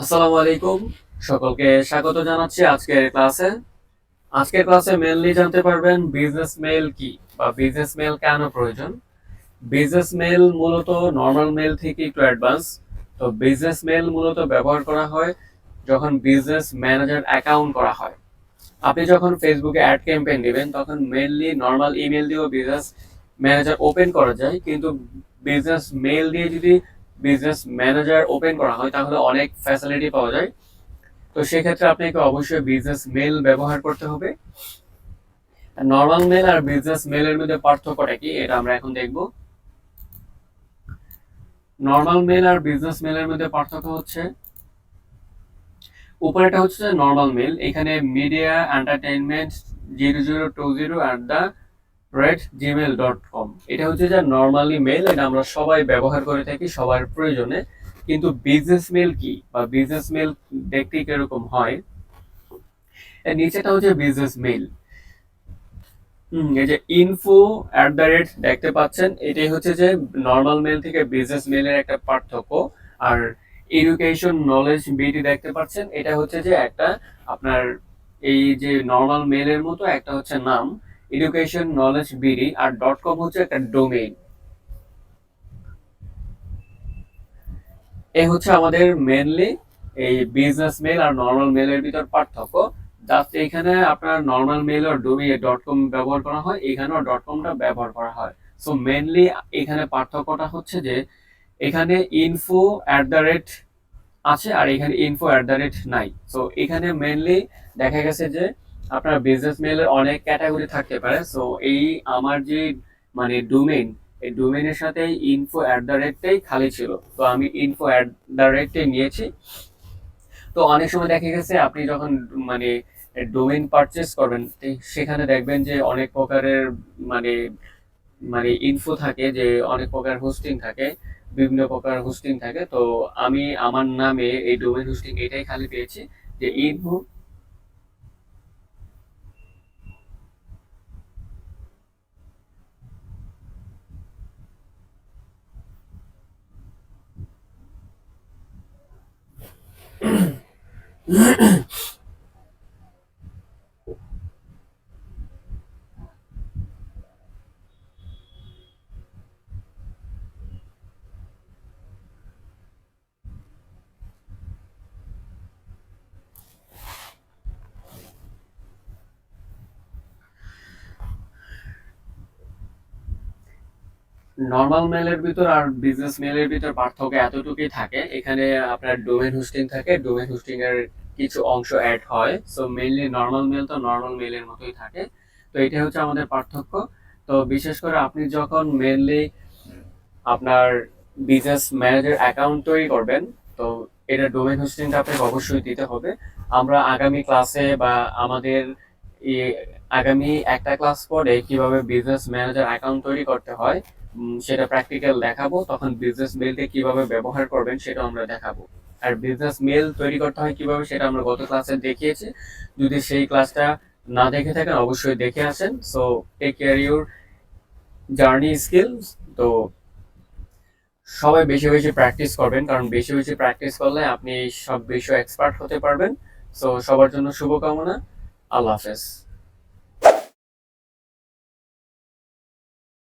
আসসালামু আলাইকুম। সকলকে স্বাগত জানাচ্ছি আজকের ক্লাসে মেইনলি জানতে পারবেন বিজনেস মেইল কি বা বিজনেস মেইল কেন প্রয়োজন। বিজনেস মেইল মূলত নর্মাল মেইল থেকে একটু অ্যাডভান্স। তো বিজনেস মেইল মূলত ব্যবহার করা হয় যখন বিজনেস ম্যানেজার অ্যাকাউন্ট করা হয়। আপনি যখন ফেসবুকে অ্যাড ক্যাম্পেইন দিবেন তখন মেইনলি নর্মাল ইমেল দিয়েও বিজনেস ম্যানেজার ওপেন করা যায়, কিন্তু বিজনেস মেইল দিয়ে যদি বিজনেস ম্যানেজার ওপেন করা হয় তাহলে অনেক ফ্যাসিলিটি পাওয়া যায়। তো সেক্ষেত্রে আপনাকে অবশ্যই বিজনেস মেল ব্যবহার করতে হবে। নর্মাল মেল আর বিজনেস মেলের মধ্যে পার্থক্যটা কি এটা আমরা এখন দেখব। নর্মাল মেল আর বিজনেস মেলের মধ্যে পার্থক্য হচ্ছে, উপরেটা হচ্ছে নর্মাল মেল, এখানে মিডিয়া এন্টারটেইনমেন্ট 0020@gmail.com, এটা হচ্ছে যে নর্মালি মেল, এটা আমরা সবাই ব্যবহার করে থাকি সবার প্রয়োজনে। কিন্তু বিজনেস মেল কি বা বিজনেস মেল দেখতে কিরকম হয়, এর নিচেটা হচ্ছে বিজনেস মেল। এই যে info@ দেখতে পাচ্ছেন, এটাই হচ্ছে যে নর্মাল মেল থেকে বিজনেস মেলের একটা পার্থক্য। আর এডুকেশন নলেজ বিডি দেখতে পাচ্ছেন, এটা হচ্ছে যে একটা আপনার এই যে নর্মাল মেলের মতো একটা হচ্ছে নাম এডুকেশন নলেজ বিডি, আর .com হচ্ছে একটা ডোমেইন। এই হচ্ছে আমাদের মেনলি এই বিজনেস মেল আর নর্মাল মেলের ভিতর পার্থক্য। জাস্ট এখানে আপনার নর্মাল মেল আর .com ব্যবহার করা হয়, এখানেও .comটা ব্যবহার করা হয়। সো মেনলি এখানে পার্থক্যটা হচ্ছে যে এখানে info@ আছে আর এখানে info@ নাই। সো এখানে মেনলি দেখা গেছে যে আপনার বিজনেস মেলের অনেক ক্যাটাগরি থাকতে পারে। সো এই আমার যে মানে ডোমেইন, এই ডোমেইনের সাথে info@টাই খালি ছিল, তো আমি info@টাই নিয়েছি। তো অনেক সময় দেখা গেছে আপনি যখন মানে ডোমেইন পারচেজ করবেন সেখানে দেখবেন যে অনেক প্রকারের মানে মানে ইনফো থাকে, যে অনেক প্রকার হোস্টিং থাকে, বিভিন্ন প্রকার হোস্টিং থাকে। তো আমি আমার নামে এই ডোমেইন হোস্টিং এটাই খালি পেয়েছি, যে ইনফো। নর্মাল মেলের ভিতর আর বিজনেস মেলের ভিতর পার্থক্য এতটুকুই থাকে, এখানে আপনার ডোমেইন হোস্টিং থাকে, ডোমেইন হোস্টিং এর কিছু অংশ অ্যাড হয়। সো মেইনলি নর্মাল মেল তো নর্মাল মেলের মতোই থাকে। তো এটা হচ্ছে আমাদের পার্থক্য। তো বিশেষ করে আপনি যখন মেইনলি আপনার বিজনেস ম্যানেজার অ্যাকাউন্ট তৈরি করবেন, তো এটা ডোমেইন হোস্টিংটা আপনাকে অবশ্যই দিতে হবে। আমরা আগামী ক্লাসে বা আমাদের আগামী একটা ক্লাস পরে কিভাবে বিজনেস ম্যানেজার অ্যাকাউন্ট তৈরি করতে হয় সেটা প্র্যাকটিক্যাল দেখাবো, তখন বিজনেস মেলকে কিভাবে ব্যবহার করবেন সেটা আমরা দেখাবো। আর বিজনেস মেল তৈরি করতে হয় কিভাবে সেটা আমরা গত ক্লাসে দেখিয়েছি। যদি সেই ক্লাসটা না দেখে থাকেন অবশ্যই দেখে আসেন। So take care your journey skills. তো সবাই বেশি বেশি প্র্যাকটিস করবেন, কারণ বেশি বেশি প্র্যাকটিস করলে আপনি সব বিষয়ে এক্সপার্ট হতে পারবেন। সো সবার জন্য শুভকামনা। আল্লাহ হাফেজ।